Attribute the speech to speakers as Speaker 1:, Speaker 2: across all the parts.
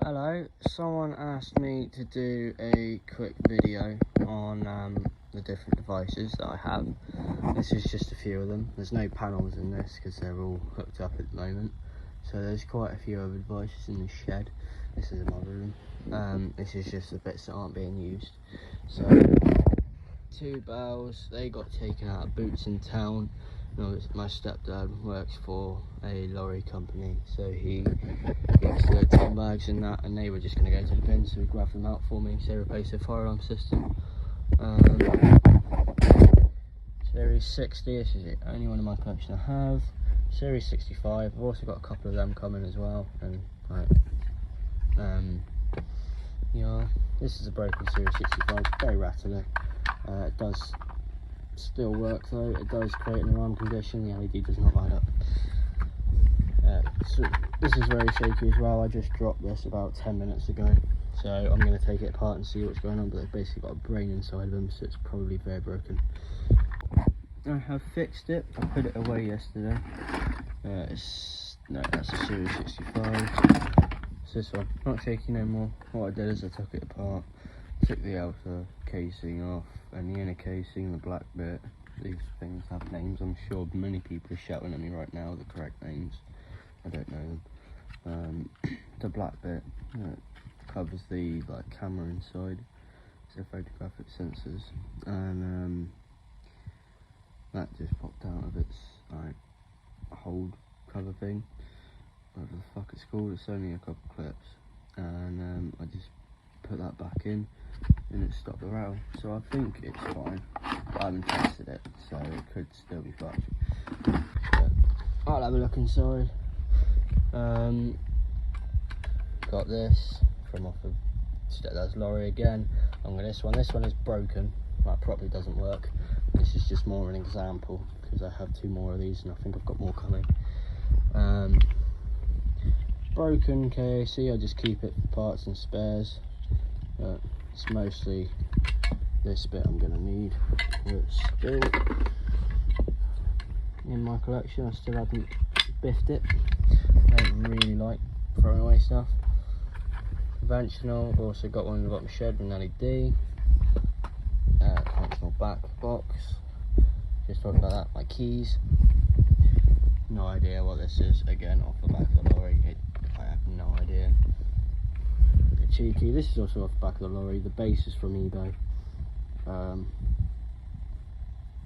Speaker 1: Hello, someone asked me to do a quick video on the different devices that I have. This is just a few of them. There's no panels in this because they're all hooked up at the moment. So there's quite a few other devices in the shed. This is my room. This is just the bits that aren't being used. So, two bells, they got taken out of Boots in town. My stepdad works for a lorry company, so he gets the 10 bags and that, and they were just going to go to the bin, so he grabbed them out for me, so replaced the fire alarm system. Series 60, this is the only one in my collection I have. Series 65, I've also got a couple of them coming as well, and yeah, this is a broken Series 65, it's very rattly. It does still work though, it does create an alarm condition, the LED does not light up. So this is very shaky as well. I just dropped this about 10 minutes ago, so I'm going to take it apart and see what's going on, but they've basically got a brain inside of them, so it's probably very broken. I have fixed it, I put it away yesterday. No, that's a Series 65. It's this one, not shaky no more. What I did is I took it apart, took the outer casing off and the inner casing, the black bit. These things have names, I'm sure many people are shouting at me right now the correct names. I don't know them. The black bit covers the camera inside, so photographic sensors, and that just popped out of its hold cover thing, whatever the fuck it's called. It's only a couple clips, and I just put that back in and it stopped the rattle, so I think it's fine. I haven't tested it, so it could still be fucked, but I'll have a look inside. Got this from off of stepdad's lorry again. This one is broken, that probably doesn't work. This is just more an example because I have two more of these and I think I've got more coming. Broken KAC, I just keep it for parts and spares, but it's mostly this bit I'm gonna need. It's still in my collection, I still haven't biffed it. I don't really like throwing away stuff. Conventional, I've also got one in the bottom shed with an LED. Conventional back box. Just talking about that, my keys. No idea what this is, again off the back of the lorry. I have no idea. A cheeky, this is also off the back of the lorry. The base is from eBay.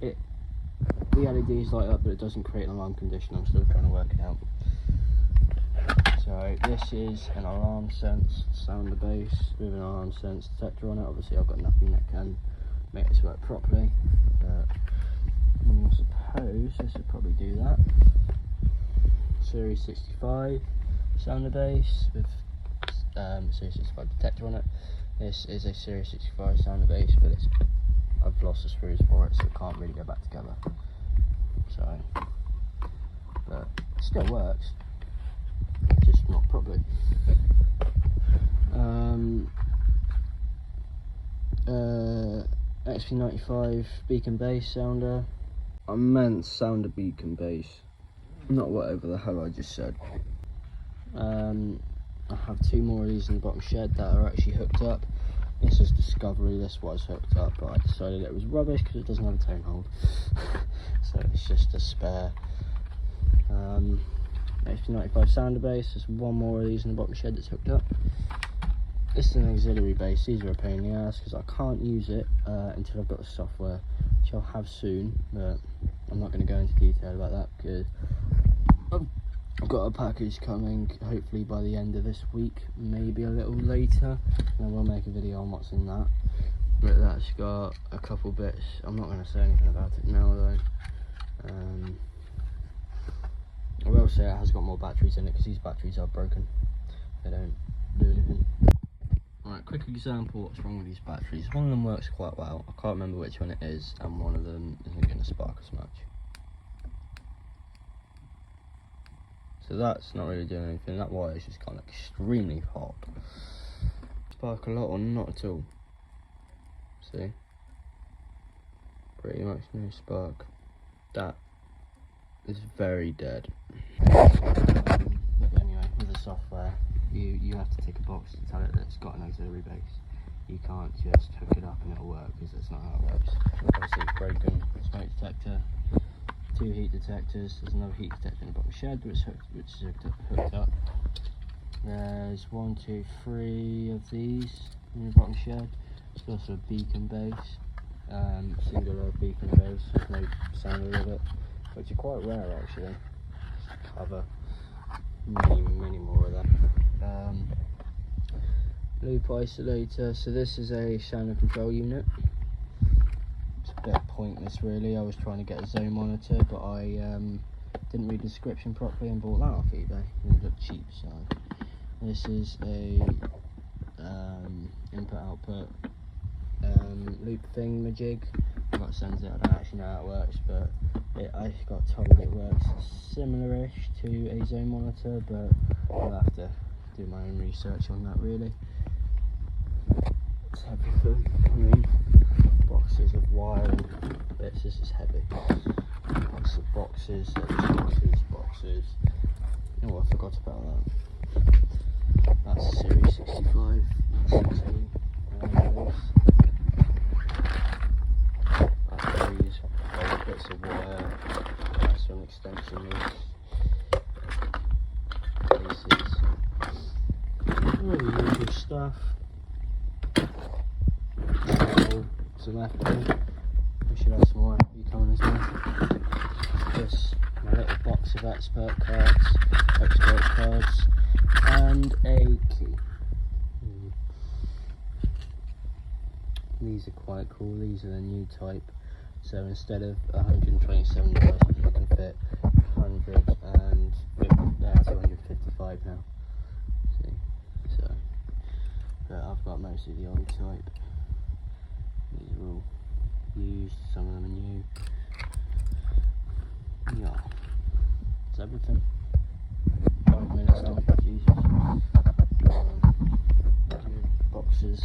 Speaker 1: The LEDs light up, but it doesn't create an alarm condition. I'm still trying to work it out. So this is an alarm sense sounder base with an alarm sense detector on it. Obviously I've got nothing that can make this work properly, but I suppose this would probably do that. Series 65 sounder base with Series 65 detector on it. This is a Series 65 sounder base, but I've lost the screws for it, so it can't really go back together. So, but it still works, just not properly. XP95 beacon base sounder. I meant sounder beacon base, not whatever the hell I just said. I have two more of these in the bottom shed that are actually hooked up. This is Discovery, this was hooked up, but I decided it was rubbish because it doesn't have a tone hold. So it's just a spare. XP95 sounder base, there's one more of these in the bottom shed that's hooked up. This is an auxiliary base. These are a pain in the ass because I can't use it until I've got the software, which I'll have soon, but I'm not going to go into detail about that because I've got a package coming hopefully by the end of this week, maybe a little later, and we'll make a video on what's in that. But that's got a couple bits. I'm not going to say anything about it now though. I will say it has got more batteries in it because these batteries are broken. They don't do anything. Alright, quick example what's wrong with these batteries. One of them works quite well, I can't remember which one it is, and one of them isn't going to spark as much. So that's not really doing anything. That wire is just kind of extremely hot. Spark a lot or not at all. See? Pretty much no spark. That is very dead. But anyway, with the software, you have to take a box to tell it that it's got an auxiliary base. You can't just hook it up and it'll work, because that's not how it works. Obviously it's broken. Smoke detector, 2 heat detectors. There's another heat detector in the bottom shed which is hooked up. There's 1, 2, 3 of these in the bottom shed. There's also a beacon base, singular beacon base. There's no sounder with it, which are quite rare actually. Other many more of them. Loop isolator. So this is a sound control unit. It's a bit pointless really. I was trying to get a zone monitor, but I didn't read the description properly and bought that off eBay. It looked cheap, so this is a input output loop thingamajig. I've got sensor. I don't actually know how it works, but I got told it works similar-ish to a zone monitor, but I'll have to do my own research on that really. It's everything. I mean, boxes of wire and bits. This is heavy. Lots of boxes. Oh, I forgot about that. That's a Series 65, 16. Batteries, old bits of wire. That's some extension leads. Cases. All the usual stuff. Some FP. We should have some more FP coming as well. Just my little box of expert cards, and a key. These are quite cool. These are the new type. So instead of 127 devices, you can fit 255 now. See, so but I've got mostly the old type. These are all used, some of them are new. Yeah, that's everything. 5 minutes long, Jesus. Boxes.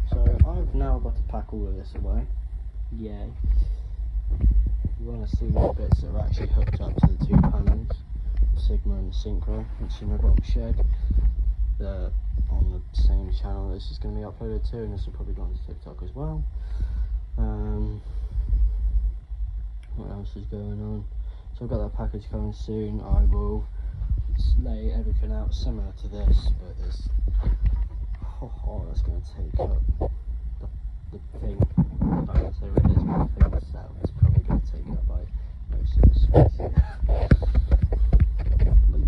Speaker 1: So I've now got to pack all of this away. Yay. You want to see the bits that are actually hooked up to the 2 panels, the Sigma and the Synchro, which is in the bottom shed. They're on the same channel this is going to be uploaded to, and this will probably go on TikTok as well. What else is going on? So I've got that package coming soon. I will lay everything out similar to this, but there's that's going to take up the thing. I'm not going to say what it is, but the thing itself is probably going to take up by most of the space here.